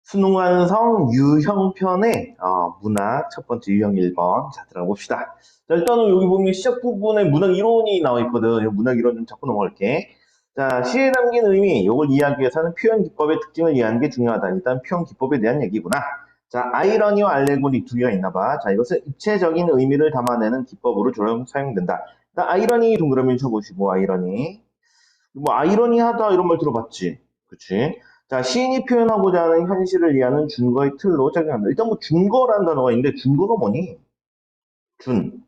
수능완성 유형편의 문학 첫 번째 유형 1번. 자, 들어봅시다. 자, 일단은 여기 보면 시작 부분에 문학 이론이 나와 있거든. 이 문학 이론 좀 잡고 넘어갈게. 자, 시에 담긴 의미, 이걸 이해하기 위해서는 표현 기법의 특징을 이해하는 게 중요하다. 일단 표현 기법에 대한 얘기구나. 자, 아이러니와 알레고리 두 개가 있나 봐. 자, 이것은 입체적인 의미를 담아내는 기법으로 주로 사용된다. 일단 아이러니 동그라미 쳐보시고, 아이러니. 뭐 아이러니하다 이런 말 들어봤지. 그치? 자, 시인이 표현하고자 하는 현실을 이해하는 준거의 틀로 작용한다. 일단 뭐 준거라는 단어가 있는데 준거가 뭐니? 준.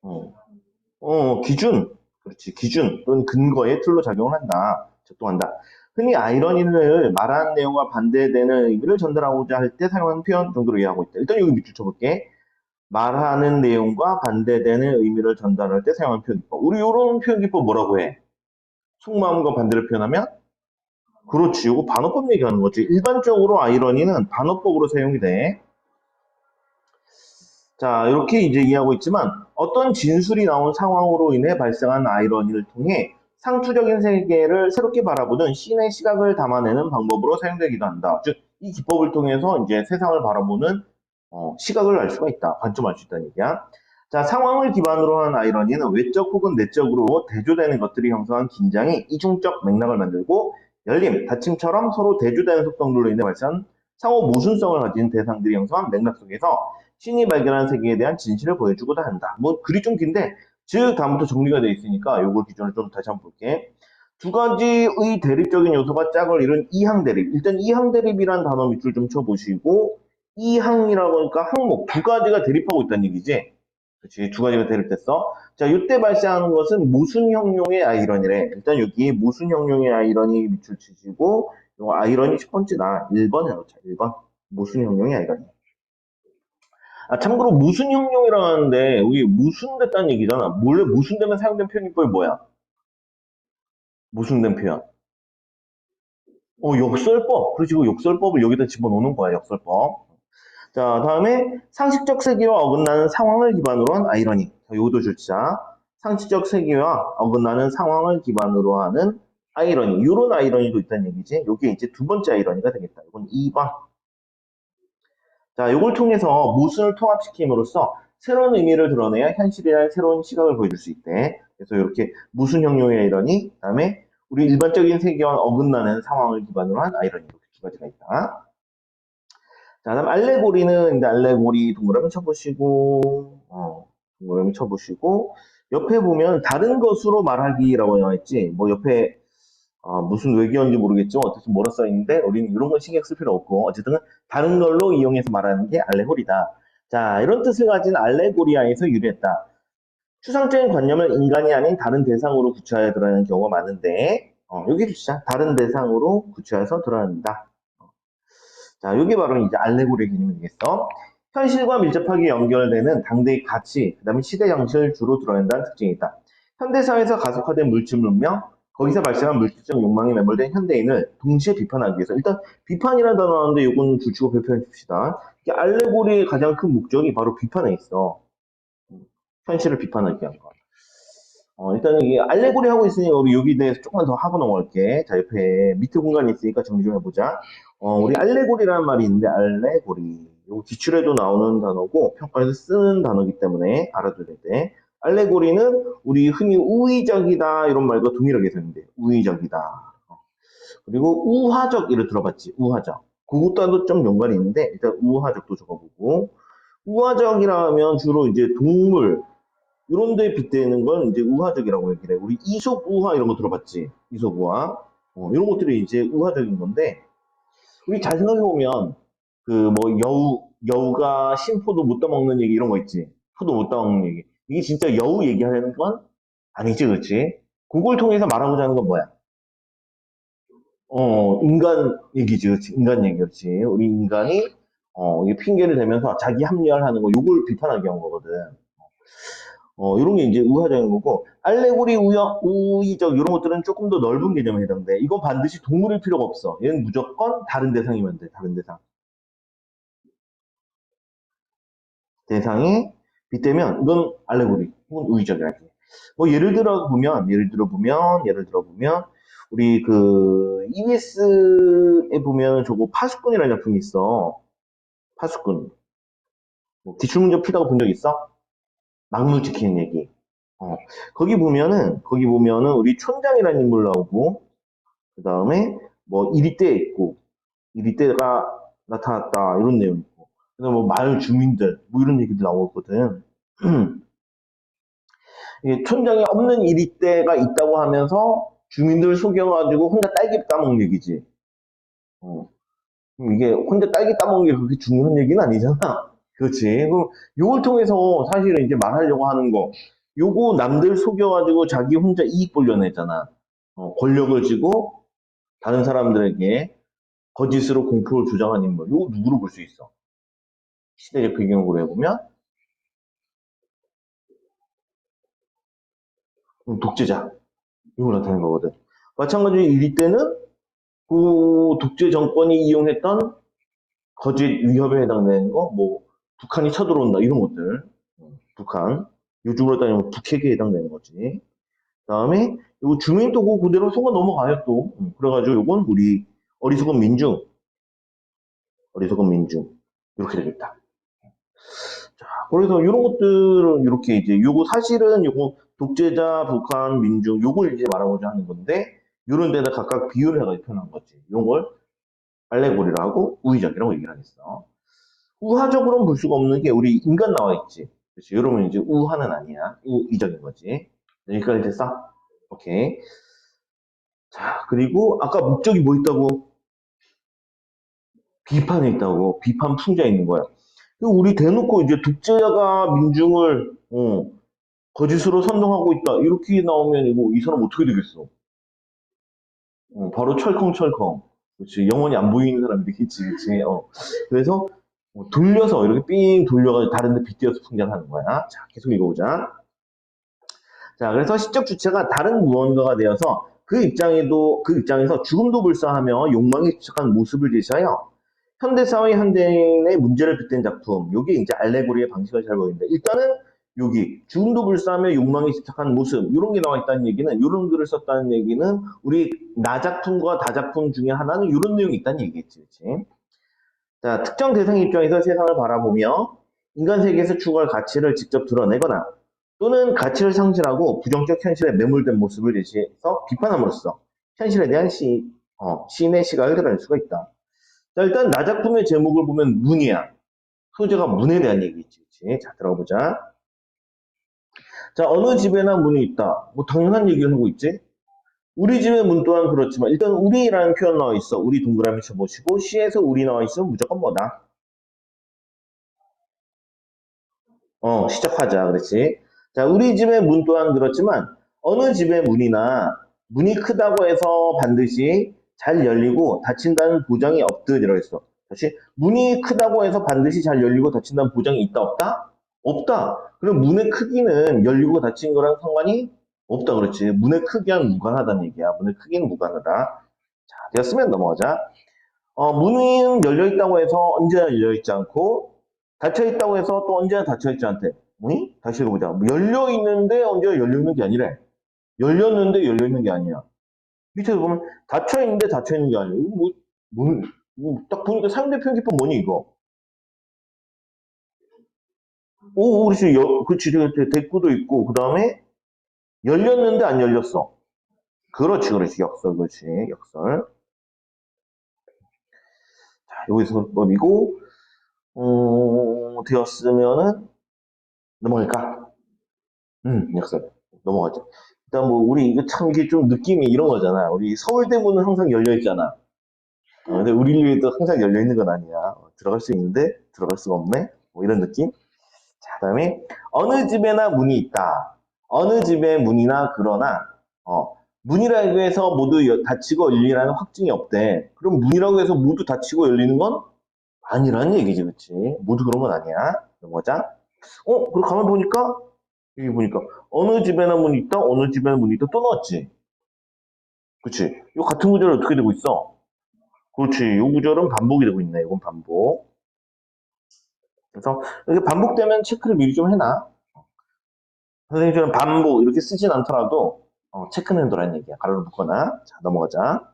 어, 기준. 그렇지. 기준 또는 근거의 틀로 작용을 한다. 작동한다. 흔히 아이러니를 말하는 내용과 반대되는 의미를 전달하고자 할 때 사용하는 표현 정도로 이해하고 있다. 일단 여기 밑줄 쳐볼게. 말하는 내용과 반대되는 의미를 전달할 때 사용하는 표현 기법. 우리 이런 표현 기법 뭐라고 해? 속마음과 반대를 표현하면 그렇지. 이거 반어법 얘기하는 거지. 일반적으로 아이러니는 반어법으로 사용이 돼. 자, 이렇게 이제 이해하고 있지만 어떤 진술이 나온 상황으로 인해 발생한 아이러니를 통해 상투적인 세계를 새롭게 바라보는 신의 시각을 담아내는 방법으로 사용되기도 한다. 즉, 이 기법을 통해서 이제 세상을 바라보는 시각을 알 수가 있다. 관점을 알 수 있다는 얘기야. 자, 상황을 기반으로 한 아이러니는 외적 혹은 내적으로 대조되는 것들이 형성한 긴장이 이중적 맥락을 만들고 열림, 닫힘처럼 서로 대조되는 속성들로 인해 발생한 상호 모순성을 가진 대상들이 형성한 맥락 속에서 신이 발견한 세계에 대한 진실을 보여주고자 한다. 뭐 글이 좀 긴데 즉 다음부터 정리가 되어 있으니까 요거 기준을 좀 다시 한번 볼게. 두 가지의 대립적인 요소가 짝을 이룬 이항 대립. 일단 이항 대립이란 단어 밑줄 좀 쳐보시고 이항이라고 하니까 항목 두 가지가 대립하고 있다는 얘기지. 그렇지. 두 가지가 대립됐어. 자, 이때 발생하는 것은 모순형용의 아이러니래. 일단 여기 모순형용의 아이러니 밑줄 치시고 요 아이러니 첫 번째다. 1번 해놓자. 1번. 모순형용의 아이러니. 아, 참고로 무슨 형용이라고 하는데, 우리 무슨 됐다는 얘기잖아. 원래 무슨 되면 사용된 표현법이 뭐야? 무슨 된 표현. 역설법. 그렇지, 그 역설법을 여기다 집어넣는 거야, 역설법. 자, 다음에 상식적 세계와 어긋나는 상황을 기반으로 한 아이러니. 자, 요도 줄자. 상식적 세계와 어긋나는 상황을 기반으로 하는 아이러니. 요런 아이러니도 있다는 얘기지. 요게 이제 두 번째 아이러니가 되겠다. 이건 2번. 자, 요걸 통해서 모순을 통합시킴으로써 새로운 의미를 드러내야 현실이란 새로운 시각을 보여줄 수 있대. 그래서 이렇게 무슨 형용의 아이러니, 그다음에 우리 일반적인 세계와 어긋나는 상황을 기반으로 한 아이러니 이렇게 두 가지가 있다. 자, 다음 알레고리는 이제 알레고리 동그라미 쳐보시고, 동그라미 쳐보시고 옆에 보면 다른 것으로 말하기라고 나와 있지. 뭐 옆에 무슨 외계어인지 모르겠지만 어쨌든 뭐라 써 있는데 우리는 이런 건 신경 쓸 필요 없고 어쨌든 다른 걸로 이용해서 말하는 게 알레고리다. 자, 이런 뜻을 가진 알레고리아에서 유래했다. 추상적인 관념을 인간이 아닌 다른 대상으로 구체하여 드러내는 경우가 많은데 여기 진짜 다른 대상으로 구체해서 드러낸다. 자, 여기 바로 이제 알레고리의 개념이 되겠어. 현실과 밀접하게 연결되는 당대의 가치, 그 다음에 시대 정신을 주로 드러낸다는 특징이 있다. 현대사회에서 가속화된 물질 문명, 거기서 발생한 물질적 욕망에 매몰된 현대인을 동시에 비판하기 위해서 일단 비판이라는 단어 나오는데 이건 줄치고 발표해 줍시다. 이게 알레고리의 가장 큰 목적이 바로 비판에 있어. 현실을 비판하기 위한 거. 일단 이게 알레고리 하고 있으니 우리 여기 대해서 조금만 더 하고 넘어갈게. 자, 옆에 밑에 공간이 있으니까 정리 좀 해보자. 우리 알레고리라는 말이 있는데 알레고리. 요 기출에도 나오는 단어고 평가에서 쓰는 단어이기 때문에 알아둬야 돼. 알레고리는 우리 흔히 우의적이다 이런 말과 동일하게 쓰는데 우의적이다. 그리고 우화적 이를 들어봤지. 우화적. 그것과도 좀 연관이 있는데 일단 우화적도 적어보고 우화적이라면 주로 이제 동물 이런 데 빗대는 건 이제 우화적이라고 얘기를 해. 우리 이솝 우화 이런 거 들어봤지? 이솝 우화. 이런 것들이 이제 우화적인 건데, 우리 잘 생각해보면, 그 뭐 여우가 신포도 못 따먹는 얘기 이런 거 있지? 포도 못 따먹는 얘기. 이게 진짜 여우 얘기하는 건 아니지, 그렇지? 그걸 통해서 말하고자 하는 건 뭐야? 인간 얘기지, 그렇지? 인간 얘기, 그렇지? 우리 인간이, 이게 핑계를 대면서 자기 합리화하는 거, 요걸 비판하기 위한 거거든. 이런 게 이제 우화적인 거고, 알레고리, 우의적, 이런 것들은 조금 더 넓은 개념에 해당돼. 이건 반드시 동물일 필요가 없어. 얘는 무조건 다른 대상이면 돼, 다른 대상. 대상이 빗대면, 이건 알레고리, 혹은 우의적이라지. 뭐, 예를 들어 보면, 우리 그 EBS에 보면 저거 파수꾼이라는 작품이 있어. 파수꾼. 뭐 기출문제 풀다가 본 적 있어? 막무 지키는 얘기. 어. 거기 보면은 우리 촌장이라는 인물 나오고, 그 다음에 뭐 이리떼 있고, 이리떼가 나타났다 이런 내용 있고, 그다음에 뭐 마을 주민들 뭐 이런 얘기도 나오거든. 이게 촌장에 없는 이리떼가 있다고 하면서 주민들 속여가지고 혼자 딸기 따먹는 얘기지. 어. 그럼 이게 혼자 딸기 따먹는 게 그렇게 중요한 얘기는 아니잖아. 그렇지. 그럼 요걸 통해서 사실은 이제 말하려고 하는 거, 요거 남들 속여가지고 자기 혼자 이익 보려고 했잖아. 권력을 쥐고 다른 사람들에게 거짓으로 공표를 주장한 인물. 요거 누구로 볼 수 있어? 시대적 배경으로 해보면 독재자. 이걸 나타낸 거거든. 마찬가지로 이때는 그 독재 정권이 이용했던 거짓 위협에 해당되는 거, 뭐 북한이 쳐들어온다 이런 것들, 북한 요즘으로 따지면 북핵에 해당되는 거지. 그다음에 요 주민도 그대로 속아 넘어가요 또. 그래가지고 요건 우리 어리석은 민중, 어리석은 민중 이렇게 되겠다. 자, 그래서 이런 것들은 이렇게 이제 요거 사실은 요거 독재자, 북한, 민중 요걸 이제 말하고자 하는 건데 요런 데다 각각 비유를 해가지고 표현한 거지. 요걸 알레고리라고 하고 우의적이라고 얘기를 하겠어. 우화적으로는 볼 수가 없는 게 우리 인간 나와 있지. 그렇지. 여러분 이제 우화는 아니야. 우의적인 거지. 여기까지 됐어? 오케이. 자, 그리고 아까 목적이 뭐 있다고? 비판에 있다고. 비판 풍자 있는 거야. 우리 대놓고 이제 독재자가 민중을 거짓으로 선동하고 있다. 이렇게 나오면 이거 이 사람 어떻게 되겠어? 바로 철컹철컹. 그렇지. 영원히 안 보이는 사람이 되겠지. 그렇지. 그래서 돌려서 이렇게 삥 돌려가지고 다른 데 빗대어서 풍자하는 거야. 자, 계속 읽어보자. 자, 그래서 시적 주체가 다른 무언가가 되어서 그 입장에서 죽음도 불사하며 욕망에 집착한 모습을 제시하여 현대사회 현대인의 문제를 빗댄 작품. 요게 이제 알레고리의 방식을 잘 보이는데 일단은 여기 죽음도 불사하며 욕망에 집착한 모습 이런 게 나와 있다는 얘기는 이런 글을 썼다는 얘기는 우리 나작품과 다작품 중에 하나는 이런 내용이 있다는 얘기겠지. 그치? 자, 특정 대상 입장에서 세상을 바라보며 인간 세계에서 추구할 가치를 직접 드러내거나 또는 가치를 상실하고 부정적 현실에 매몰된 모습을 제시해서 비판함으로써 현실에 대한 시인의 시각을 드러낼 수가 있다. 자, 일단 나 작품의 제목을 보면 문이야. 소재가 문에 대한 얘기지. 그치? 자, 들어보자. 자, 어느 집에나 문이 있다. 뭐 당연한 얘기를 하고 있지. 우리 집의 문 또한 그렇지만 일단 우리라는 표현 나와 있어. 우리 동그라미 쳐보시고 시에서 우리 나와 있으면 무조건 뭐다? 시작하자. 그렇지. 자, 우리 집의 문 또한 그렇지만 어느 집의 문이나 문이 크다고 해서 반드시 잘 열리고 닫힌다는 보장이 없듯 이라고 했어. 다시 문이 크다고 해서 반드시 잘 열리고 닫힌다는 보장이 있다 없다? 없다. 그럼 문의 크기는 열리고 닫힌 거랑 상관이 없다. 그렇지. 문의 크기와는 무관하다는 얘기야. 문의 크기는 무관하다. 자, 되었으면 넘어가자. 문은 열려 있다고 해서 언제나 열려 있지 않고 닫혀 있다고 해서 또 언제나 닫혀 있지 않대. 응? 다시 읽어보자. 열려 있는데 언제나 열려 있는 게 아니래. 열렸는데 열려 있는 게 아니야. 밑에 보면 닫혀 있는데 닫혀 있는 게 아니야. 이거 딱 보니까 상대 편집본 뭐니 이거? 오, 그렇지. 그렇지. 대꾸도 있고 그 다음에 열렸는데 안 열렸어. 그렇지, 그렇지. 역설, 그렇지. 역설. 자, 여기서 법이고 되었으면은 넘어갈까? 역설. 넘어가죠. 일단 뭐 우리 이거 참 이게 좀 느낌이 이런 거잖아. 우리 서울대문은 항상 열려 있잖아. 근데 우리 교회도 항상 열려 있는 건 아니야. 들어갈 수 있는데 들어갈 수가 없네. 뭐 이런 느낌. 자, 그다음에 어느 집에나 문이 있다. 어느 집에 문이나 그러나 문이라고 해서 모두 닫히고 열리라는 확증이 없대. 그럼 문이라고 해서 모두 닫히고 열리는 건 아니라는 얘기지, 그치? 모두 그런 건 아니야. 넘어가자. 그리고 가만 보니까 여기 보니까 어느 집에나 문이 있다, 어느 집에나 문이 있다 또 나왔지. 그치? 이 같은 구절이 어떻게 되고 있어? 그렇지. 이 구절은 반복이 되고 있네. 이건 반복. 그래서 이렇게 반복되면 체크를 미리 좀 해놔. 선생님처럼 반복 이렇게 쓰진 않더라도 체크는 도라는 얘기야. 가로를 묶거나. 자, 넘어가자.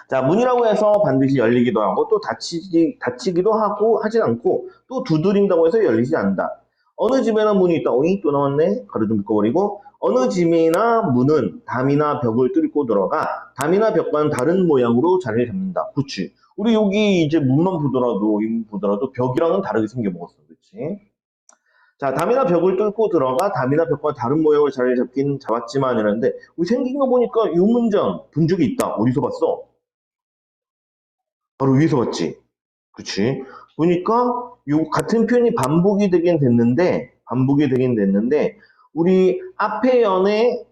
자, 문이라고 해서 반드시 열리기도 하고, 또 닫히기도 하고, 하진 않고, 또 두드린다고 해서 열리지 않는다. 어느 집에나 문이 있다. 오이, 또 나왔네. 가로 좀 묶어버리고, 어느 집이나 문은 담이나 벽을 뚫고 들어가, 담이나 벽과는 다른 모양으로 자리를 잡는다. 그렇지. 우리 여기 이제 문만 보더라도, 이문 보더라도 벽이랑은 다르게 생겨먹었어. 그렇지. 자, 담이나 벽을 뚫고 들어가 담이나 벽과 다른 모양으로 자리를 잡긴 잡았지만 이랬는데, 우리 생긴 거 보니까 이 문장 본 적이 있다. 어디서 봤어? 바로 위에서 봤지. 그치? 보니까 요 같은 표현이 반복이 되긴 됐는데, 우리 앞에 연의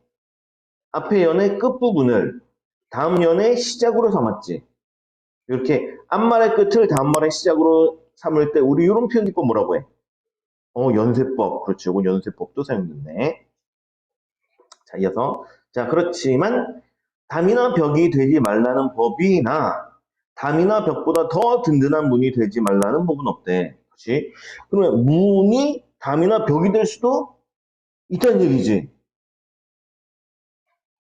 끝부분을 다음 연의 시작으로 삼았지. 이렇게 앞말의 끝을 다음 말의 시작으로 삼을 때, 우리 이런 표현 기법 뭐라고 해? 연세법. 그렇죠. 이건 연세법도 사용됐네. 자, 이어서. 자, 그렇지만, 담이나 벽이 되지 말라는 법이나, 담이나 벽보다 더 든든한 문이 되지 말라는 법은 없대. 그렇지? 그러면 문이 담이나 벽이 될 수도 있다는 얘기지.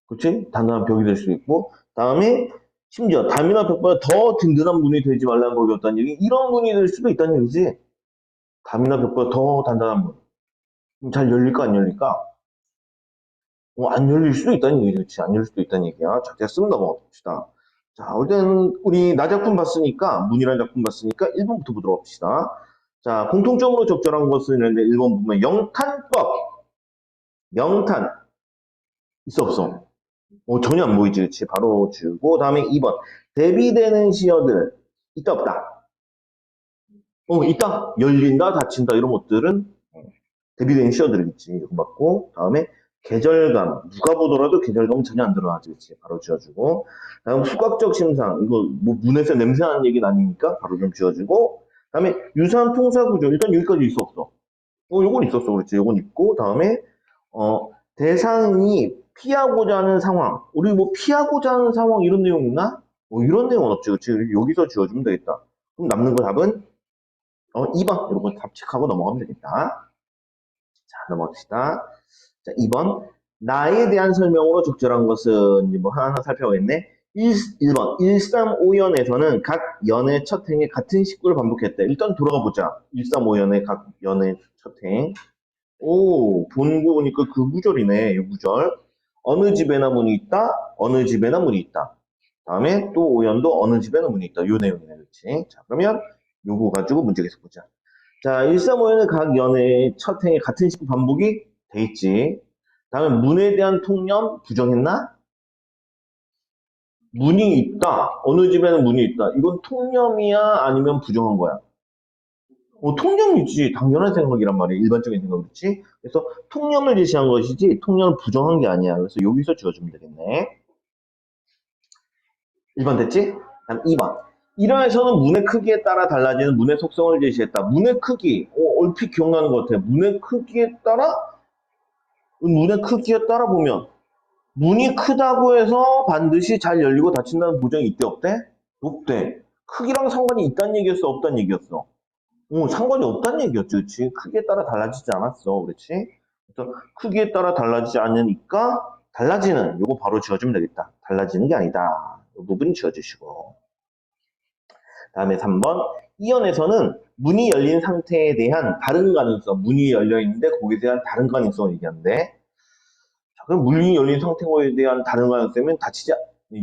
그렇지? 단단한 벽이 될 수도 있고, 다음에 심지어 담이나 벽보다 더 든든한 문이 되지 말라는 법이 없다는 얘기. 이런 문이 될 수도 있다는 얘기지. 담이나 벽보다 더 단단한 문. 그럼 잘 열릴까 안 열릴까? 안 열릴 수도 있다는 얘기죠. 그렇지? 안 열릴 수도 있다는 얘기야. 자, 제가 쓰면 넘어갑시다. 자, 일단 우리 나 작품 봤으니까, 문이라는 작품 봤으니까 1번부터 보도록 합시다. 자, 공통적으로 적절한 것은 있는데 1번 보면 영탄법. 영탄. 있어 없어? 전혀 안 보이지. 그치? 바로 주고 다음에 2번. 대비되는 시어들. 있다 없다? 있다. 열린다, 닫힌다 이런 것들은 대비되는 시어들이겠지. 이거 맞고 다음에 계절감. 누가 보더라도 계절감은 전혀 안 들어가지. 그치? 바로 지어주고 다음 수학적 심상. 이거 뭐 문에서 냄새나는 얘기는 아니니까 바로 좀 지어주고 다음에 유사한 통사 구조. 일단 여기까지 있어 없어? 요건 있었어. 그렇지. 요건 있고 다음에 대상이 피하고자 하는 상황. 우리 뭐 피하고자 하는 상황 이런 내용 있나? 이런 내용은 없지. 그치? 여기서 지어주면 되겠다. 그럼 남는 거 답은 2번. 이런 거 답측하고 넘어가면 되겠다. 자, 넘어갑시다. 자, 2번. 나에 대한 설명으로 적절한 것은 뭐 하나하나 살펴보겠네. 1번. 135연에서는 각 연의 첫 행에 같은 식구를 반복했대. 일단 돌아가 보자. 135연의 각 연의 첫 행. 본거 보니까 그 구절이네, 이 구절. 어느 집에나 문이 있다, 어느 집에나 문이 있다. 다음에 또 오연도 어느 집에나 문이 있다. 요 내용이네, 그렇지? 자, 그러면 요거 가지고 문제 계속 보자. 자, 135에는 각 연의 첫 행에 같은 식구 반복이 돼 있지. 다음에 문에 대한 통념 부정했나? 문이 있다. 어느 집에는 문이 있다. 이건 통념이야? 아니면 부정한 거야? 통념이지. 당연한 생각이란 말이야. 일반적인 생각이지. 그래서 통념을 제시한 것이지 통념을 부정한 게 아니야. 그래서 여기서 지워주면 되겠네. 1번 됐지? 다음 2번. 일화에서는 문의 크기에 따라 달라지는 문의 속성을 제시했다. 문의 크기. 얼핏 기억나는 것 같아. 문의 크기에 따라 보면 문이 크다고 해서 반드시 잘 열리고 닫힌다는 보장이 있대 없대? 없대. 크기랑 상관이 있다는 얘기였어 없다는 얘기였어? 상관이 없다는 얘기였지, 그렇지? 크기에 따라 달라지지 않았어, 그렇지? 그래서 크기에 따라 달라지지 않으니까 달라지는 요거 바로 지어주면 되겠다. 달라지는 게 아니다. 이 부분 지어주시고. 다음에 3번. 이연에서는 문이 열린 상태에 대한 다른 가능성, 문이 열려 있는데 거기에 대한 다른 가능성을 얘기하는데, 자, 그럼 문이 열린 상태에 대한 다른 가능성이면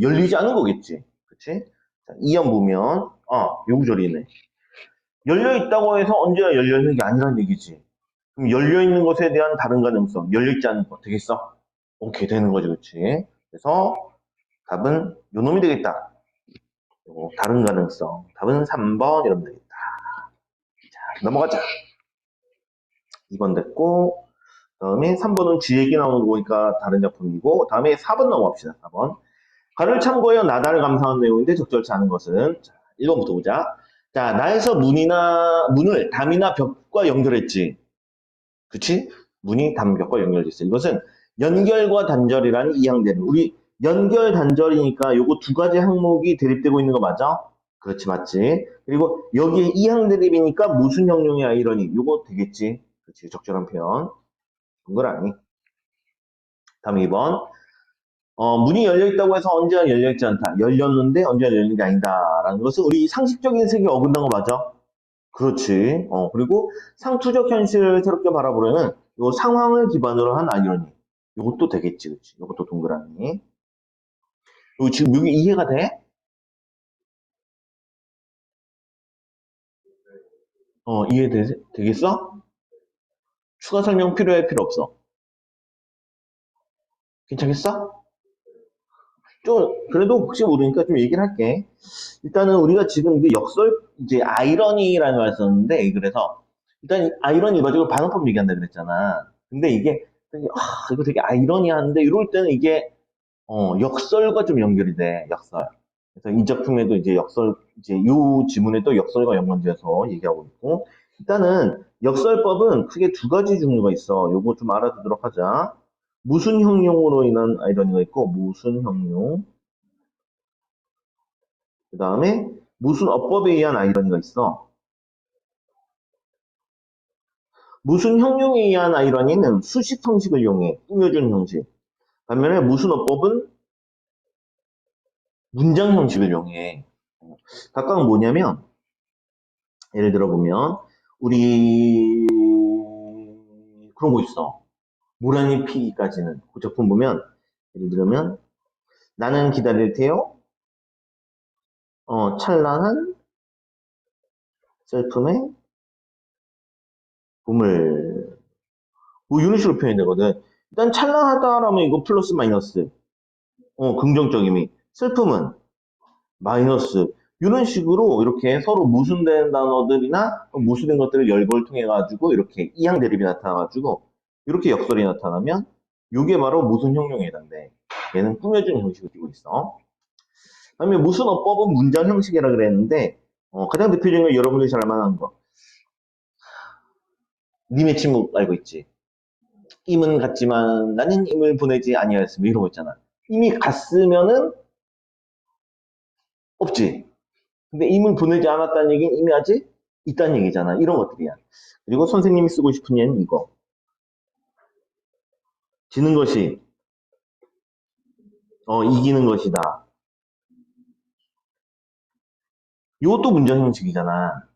열리지 않은 거겠지, 그렇지? 자, 이연 보면 요 구절이네. 열려 있다고 해서 언제나 열려 있는 게 아니란 얘기지. 그럼 열려 있는 것에 대한 다른 가능성, 열려 있지 않은 것 되겠어? 오케이 되는 거지, 그렇지? 그래서 답은 요 놈이 되겠다. 다른 가능성. 답은 3번 이러면 되겠다. 자, 넘어가자. 2번 됐고, 다음에 3번은 쥐 얘기 나오는 거 보니까 다른 작품이고, 다음에 4번 넘어갑시다. 4번. 가를 참고하여 나다를 감상한 내용인데 적절치 않은 것은 자, 1번부터 보자. 자, 나에서 문을 담이나 벽과 연결했지. 그치? 문이 담벽과 연결됐어. 이것은 연결과 단절이라는 이항되는 우리 연결 단절이니까 요거 두 가지 항목이 대립되고 있는 거 맞아? 그렇지 맞지? 그리고 여기에 이항 대립이니까 무슨 형용의 아이러니 요거 되겠지? 그렇지 적절한 표현. 그걸 아니? 다음 2번. 문이 열려있다고 해서 언제나 열려있지 않다. 열렸는데 언제나 열린 게 아니다라는 것은 우리 상식적인 세계에 어긋난 거 맞아? 그렇지. 그리고 상투적 현실을 새롭게 바라보려는 요 상황을 기반으로 한 아이러니. 요것도 되겠지, 그치? 요것도 동그라미. 요 지금 여기 이해가 돼? 되겠어? 추가 설명 필요해, 필요 없어? 괜찮겠어? 좀, 그래도 혹시 모르니까 좀 얘기를 할게. 일단은 우리가 지금 이게 이제 아이러니라는 말 썼는데, 그래서, 일단 아이러니 가지고 반응법 얘기한다 그랬잖아. 근데 이게, 이거 되게 아이러니한데, 이럴 때는 이게, 역설과 좀 연결이 돼, 역설. 그래서 이 작품에도 이제 이제 이 지문에도 역설과 연관지어서 얘기하고 있고, 일단은 역설법은 크게 두 가지 종류가 있어. 요거 좀 알아두도록 하자. 무슨 형용으로 인한 아이러니가 있고, 무슨 형용. 그 다음에 무슨 어법에 의한 아이러니가 있어. 무슨 형용에 의한 아이러니는 수식 형식을 이용해. 꾸며주는 형식. 반면에 무슨 어법은 문장 형식을 이용해. 각각 뭐냐면, 예를 들어 보면, 우리, 그런 거 있어. 모란이 피기까지는. 그 작품 보면, 예를 들면, 나는 기다릴 테요. 찬란한 슬픔의 봄을. 뭐 이런 식으로 표현이 되거든. 일단 찬란하다라면 이거 플러스 마이너스. 긍정적임이. 슬픔은 마이너스. 이런 식으로 이렇게 서로 무순된 단어들이나 무순된 것들을 열거를 통해 가지고 이렇게 이항 대립이 나타나가지고 이렇게 역설이 나타나면 이게 바로 무슨 형용에 해당돼. 얘는 꾸며주는 형식을 띠고 있어. 그다음에 무슨 어법은 문장 형식이라 그랬는데 가장 대표적인 건 여러분들이 잘 만한 거. 님의 침묵 알고 있지? 임은 갔지만 나는 임을 보내지 아니하였으며 이런 거 있잖아. 이미 갔으면은 없지. 근데 임을 보내지 않았다는 얘기는 이미 아직 있다는 얘기잖아. 이런 것들이야. 그리고 선생님이 쓰고 싶은 예는 이거. 지는 것이 이기는 것이다. 이것도 문장 형식이잖아.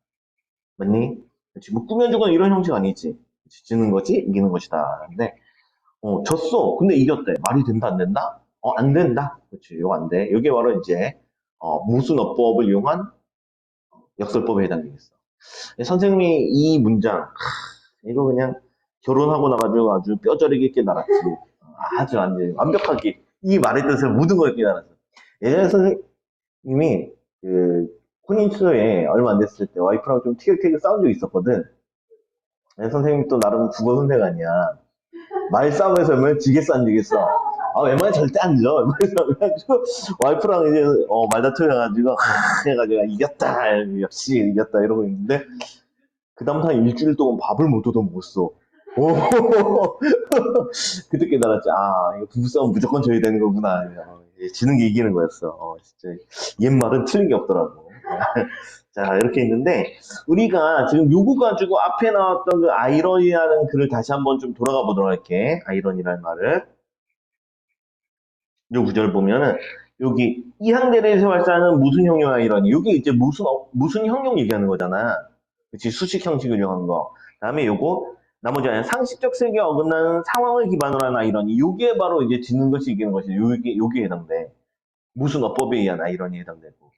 맞니? 그렇지. 뭐 꾸며주거나 이런 형식 아니지. 그렇지. 지는 것이 이기는 것이다. 근데 졌어. 근데 이겼대. 말이 된다 안 된다? 안 된다. 그렇지. 이거 안 돼. 이게 바로 이제 무슨 어법을 이용한 역설법에 해당되겠어. 선생님이 이 문장 이거 그냥 결혼하고 나가지고 아주 뼈저리게 깨달았지. 아주 완벽하게 이 말의 뜻을 모든 걸 깨달았어. 예전에 선생님이 그 혼인초에 얼마 안 됐을 때 와이프랑 좀 티격태격 싸운 적이 있었거든. 선생님 또 나름 국어 선생 아니야. 말싸움에서 면 지게 싸운 적이 있어. 웬만하면 절대 안 져. 그래가지고 와이프랑 이제 말다투여가지고 해가지고 이겼다. 역시 이겼다 이러고 있는데 그 다음부터 한 일주일 동안 밥을 못 얻어 먹었어. 오, 그때 깨달았지. 이거 부부싸움 무조건 져야 되는 거구나. 지는 게 이기는 거였어. 진짜. 옛말은 틀린 게 없더라고. 자, 이렇게 있는데, 우리가 지금 요거 가지고 앞에 나왔던 그 아이러니라는 글을 다시 한번 좀 돌아가 보도록 할게. 아이러니라는 말을. 요 구절 보면은, 여기, 이항대에서 발사하는 무슨 형용 아이러니. 여기 이제 무슨 형용 얘기하는 거잖아. 그치, 수식 형식을 이용한 거. 다음에 요거, 나머지 아니야. 상식적 세계에 어긋나는 상황을 기반으로 한 아이러니. 요게 바로 이제 짓는 것이 이기는 것이 요게 해당돼. 무슨 어법에 의한 아이러니에 해당되고.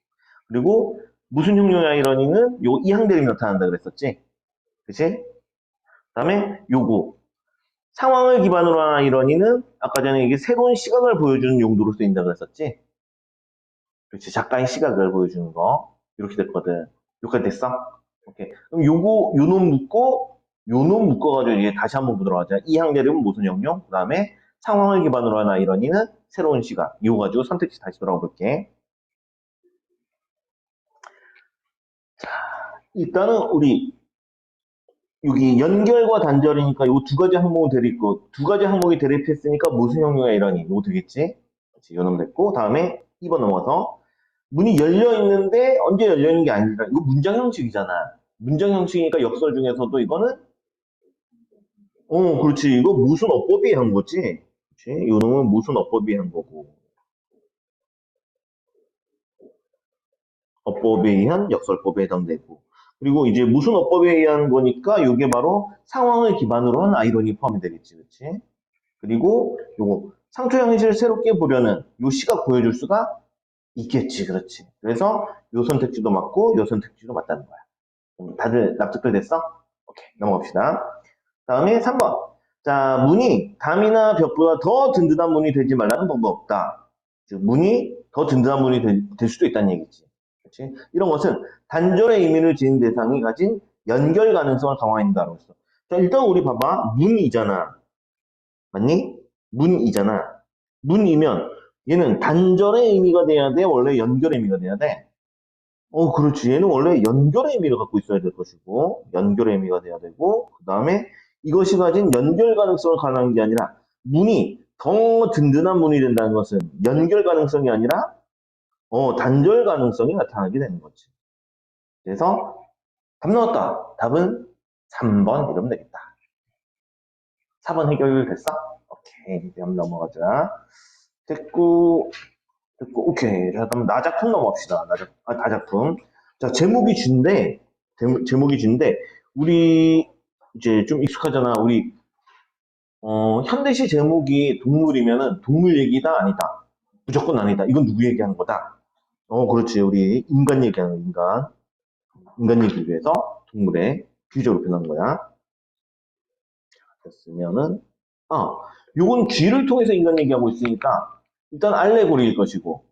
그리고 무슨 형용의 아이러니는 요 이항대립이 나타난다 그랬었지. 그치? 다음에 요거. 상황을 기반으로 한 아이러니는 아까 전에 이게 새로운 시각을 보여주는 용도로 쓰인다 그랬었지. 그렇지. 작가의 시각을 보여주는 거. 이렇게 됐거든. 여기까지 됐어? 오케이. 그럼 요놈 묶어가지고 이제 다시 한번 보도록 하자. 이항대립은 무슨 형용? 그 다음에 상황을 기반으로 한 아이러니는 새로운 시각. 이거 가지고 선택지 다시 돌아가 볼게. 일단은 우리 여기 연결과 단절이니까 요 두 가지 항목을 대립고 두 가지 항목이 대립했으니까 무슨 형용의 이러니 이거 되겠지? 그렇지, 요놈 됐고 다음에 2번 넘어서 문이 열려 있는데 언제 열려 있는 게 아니라 이거 문장 형식이잖아. 문장 형식이니까 역설 중에서도 이거는 그렇지. 이거 무슨 어법이 한 거지? 그렇지? 요 놈은 무슨 어법이 한 거고. 어법에 의한 역설법에 해당되고. 그리고 이제 무슨 어법에 의한 거니까 이게 바로 상황을 기반으로 한 아이러니 포함이 되겠지, 그렇지? 그리고 요거 상투 형식을 새롭게 보려는 요 시가 보여줄 수가 있겠지, 그렇지? 그래서 요 선택지도 맞고 요 선택지도 맞다는 거야. 다들 납득들 됐어? 오케이, 넘어갑시다. 다음에 3번. 자, 문이 담이나 벽보다 더 든든한 문이 되지 말라는 법은 없다. 즉, 문이 더 든든한 문이 될 수도 있다는 얘기지. 그렇지? 이런 것은 단절의 의미를 지닌 대상이 가진 연결 가능성을 강화한다고 했어. 자, 일단 우리 봐봐. 문이잖아. 맞니? 문이잖아. 문이면 얘는 단절의 의미가 돼야 돼? 원래 연결의 의미가 돼야 돼? 그렇지. 얘는 원래 연결의 의미를 갖고 있어야 될 것이고, 연결의 의미가 돼야 되고, 그 다음에 이것이 가진 연결 가능성을 가능한 게 아니라, 문이 더 든든한 문이 된다는 것은 연결 가능성이 아니라, 단절 가능성이 나타나게 되는 거지. 그래서, 답 나왔다. 답은 3번 이러면 되겠다. 4번 해결됐어? 오케이. 이제 한번 넘어가자. 됐고, 오케이. 자, 그럼 나작품 넘어갑시다. 다작품. 자, 제목이 쥐인데, 우리, 이제 좀 익숙하잖아. 우리, 현대시 제목이 동물이면은 동물 얘기다, 아니다. 무조건 아니다. 이건 누구 얘기하는 거다? 그렇지. 우리 인간 얘기하는 거, 인간. 인간 얘기를 위해서 동물의 비유적으로 표현한 거야. 됐으면은, 아, 요건 쥐를 통해서 인간 얘기하고 있으니까, 일단 알레고리일 것이고,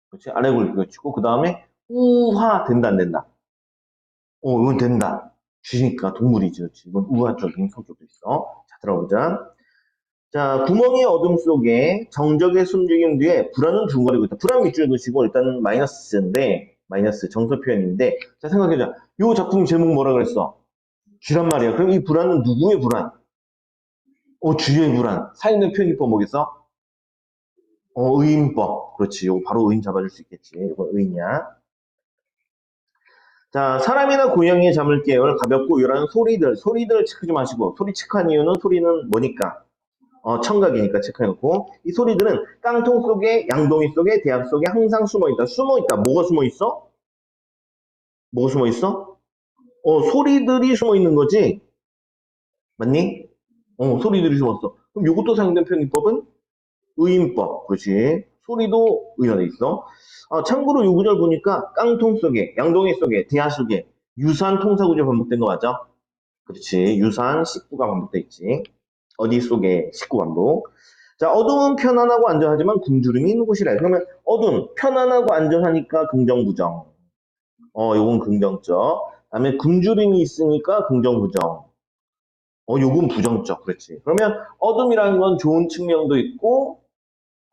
그렇지? 알레고리일 것이고, 그 다음에, 우화, 된다, 안 된다. 이건 된다. 쥐니까 동물이지, 그렇지? 이건 우화적인 성격도 있어. 자, 들어보자. 자, 구멍의 어둠 속에 정적의 숨죽임 뒤에 불안은 둥거리고 있다. 불안 밑줄 그시고 일단 마이너스인데, 마이너스 정서 표현인데, 자, 생각해보자. 요 작품 제목 뭐라 그랬어? 쥐란 말이야. 그럼 이 불안은 누구의 불안? 쥐의 불안. 살인의 표현기법 뭐겠어? 의인법. 그렇지. 요거 바로 의인 잡아줄 수 있겠지. 이거 의인이야. 자, 사람이나 고양이의 잠을 깨울 가볍고 요란한 소리들을 체크 좀 하시고, 소리 체크한 이유는 소리는 뭐니까? 청각이니까 체크해놓고, 이 소리들은 깡통 속에, 양동이 속에, 대학 속에 항상 숨어 있다. 숨어 있다. 뭐가 숨어 있어? 뭐가 숨어 있어? 소리들이 숨어 있는 거지? 맞니? 소리들이 숨었어. 그럼 이것도 사용된 표현법은 의인법. 그렇지. 소리도 의인화돼 있어. 참고로 요 구절 보니까 깡통 속에, 양동이 속에, 대하 속에 유사한 통사구조 반복된 거 맞아? 그렇지. 유사한 식구가 반복돼 있지. 어디 속에 식구 반복. 자, 어둠은 편안하고 안전하지만 굶주림이 있는 곳이래. 그러면 어둠, 편안하고 안전하니까 긍정, 부정. 요건 긍정적. 그다음에 굶주림이 있으니까 긍정, 부정. 요건 부정적. 그렇지. 그러면 어둠이라는 건 좋은 측면도 있고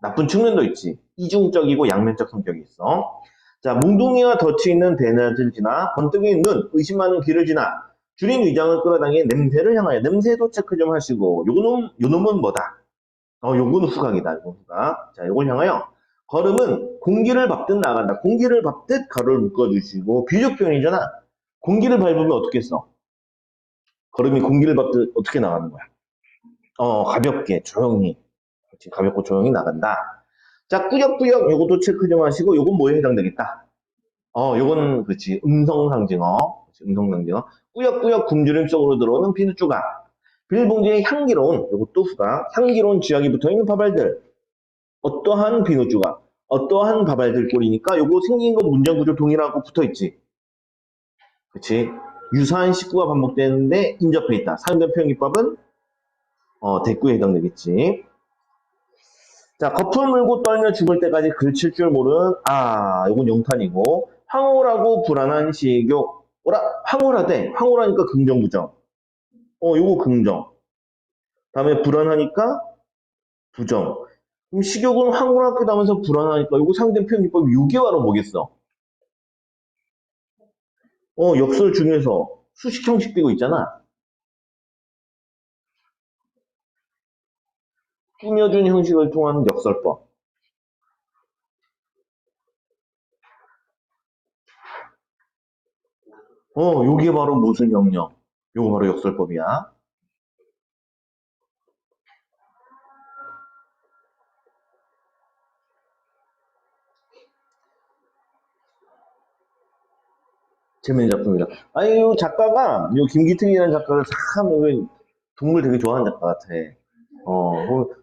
나쁜 측면도 있지. 이중적이고 양면적 성격이 있어. 자, 뭉둥이와 덫이 있는 대낮을 지나 번뜩이는 눈, 의심하는 길을 지나 줄인 위장을 끌어당긴 냄새를 향하여 냄새도 체크 좀 하시고 요놈은 뭐다? 요건 후각이다. 요건 후각. 자, 요걸 향하여 걸음은 공기를 밟듯 나간다. 공기를 밟듯 가로를 묶어주시고 비유적 표현이잖아. 공기를 밟으면 어떻게 써? 걸음이 공기를 밟듯 어떻게 나가는 거야? 가볍게 조용히. 그렇지, 가볍고 조용히 나간다. 자, 꾸역꾸역 요것도 체크 좀 하시고 요건 뭐에 해당되겠다? 요거는 그렇지 음성상징어. 그렇지, 음성상징어. 꾸역꾸역 굶주림 속으로 들어오는 비누 조각. 비닐봉지에 향기로운 요것도 후각. 향기로운 쥐약이 붙어있는 밥알들. 어떠한 비누 조각. 어떠한 밥알들 꼴이니까 요거 생긴 거 문장 구조 동일하고 붙어있지. 그렇지. 유사한 식구가 반복되는데 인접해 있다. 사용된 표현기법은 대꾸에 해당되겠지. 자, 거품 물고 떨며 죽을 때까지 글칠 줄 모르는, 이건 영탄이고, 황홀하고 불안한 식욕. 황홀하대. 황홀하니까 긍정, 부정. 요거 긍정. 다음에 불안하니까 부정. 그럼 식욕은 황홀하기도 하면서 불안하니까 요거 상대된 표현기법 6개화로 뭐겠어? 역설 중에서 수식 형식 띄고 있잖아. 꾸며준 형식을 통한 역설법. 요게 바로 무슨 명령? 요거 바로 역설법이야. 재밌는 작품이다. 아니, 이 작가가, 이 김기특이라는 작가가 참, 이거 동물 되게 좋아하는 작가 같아.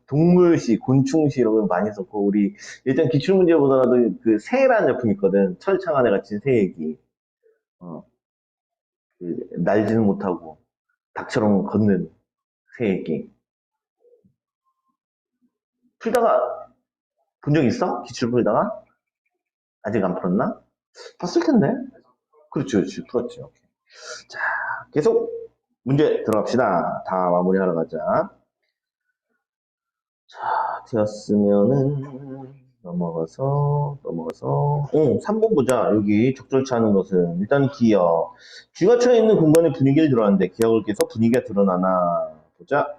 동물시, 곤충시 이런 거 많이 썼고, 우리, 일단 기출문제보다도 그 새라는 작품이 있거든. 철창 안에 갇힌 새 얘기. 어, 날지는 못하고, 닭처럼 걷는 새 얘기. 풀다가 본 적 있어? 기출 풀다가? 아직 안 풀었나? 봤을 텐데. 그렇지, 그렇지. 풀었지. 오케이. 자, 계속 문제 들어갑시다. 다 마무리하러 가자. 되었으면은 넘어가서 3번 보자. 여기 적절치 않은 것은 일단 기억. 쥐가 처해 있는 공간의 분위기를 드러내는데 기억을 깨서 분위기가 드러나나 보자.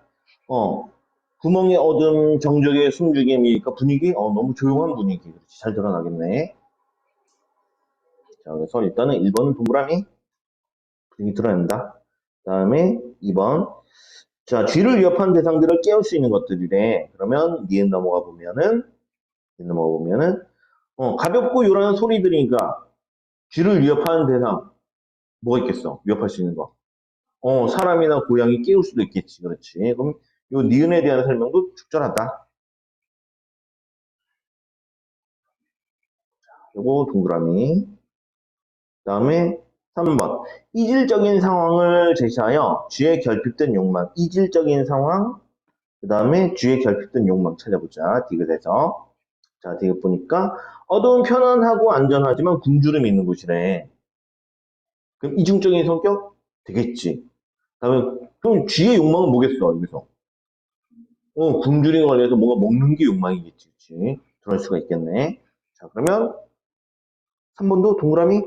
어 구멍의 어둠, 정적의 숨죽임이니까 분위기 너무 조용한 분위기. 그렇지, 잘 드러나겠네. 자, 그래서 일단은 1번은 동그라미 분위기 드러낸다. 그다음에 2번, 자, 쥐를 위협한 대상들을 깨울 수 있는 것들이래. 그러면 니은 넘어가 보면은 가볍고 요란한 소리들이니까 쥐를 위협하는 대상 뭐가 있겠어? 위협할 수 있는 거. 사람이나 고양이 깨울 수도 있겠지. 그렇지. 그럼 요 니은에 대한 설명도 적절하다. 요거 동그라미. 그다음에 3번. 이질적인 상황을 제시하여 쥐의 결핍된 욕망. 이질적인 상황. 그다음에 쥐의 결핍된 욕망 찾아보자. 디귿에서. 자, 디귿 보니까 어두운 편안하고 안전하지만 굶주림이 있는 곳이래. 그럼 이중적인 성격 되겠지. 그다음에 그럼 쥐의 욕망은 뭐겠어 여기서? 굶주린 관련해서 뭔가 먹는 게 욕망이겠지, 그치? 그럴 수가 있겠네. 자, 그러면 3번도 동그라미,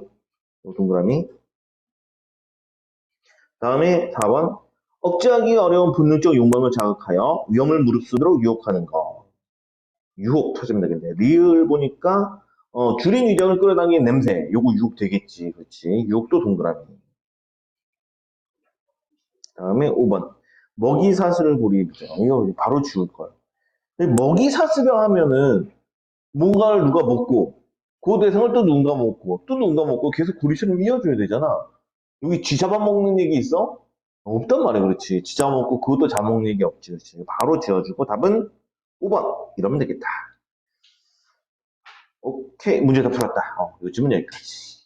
동그라미. 다음에 4번, 억제하기 어려운 본능적 욕망을 자극하여 위험을 무릅쓰도록 유혹하는 거. 유혹 찾으면 되겠네. 리을 보니까 줄인 위장을 끌어당기는 냄새. 요거 유혹 되겠지, 그렇지? 유혹도 동그라미. 다음에 5번, 먹이 사슬을 고리입죠. 이거 바로 지울 거야. 먹이 사슬을 하면은 뭔가를 누가 먹고 그 대상을 또 누군가 먹고 또 누군가 먹고 계속 고리처럼 이어줘야 되잖아. 여기 쥐 잡아먹는 얘기 있어? 없단 말이야. 그렇지. 쥐 잡아먹고 그것도 잡아먹는 얘기 없지. 그렇지. 바로 지어주고 답은 5번 이러면 되겠다. 오케이, 문제 다 풀었다. 요즘은 여기까지.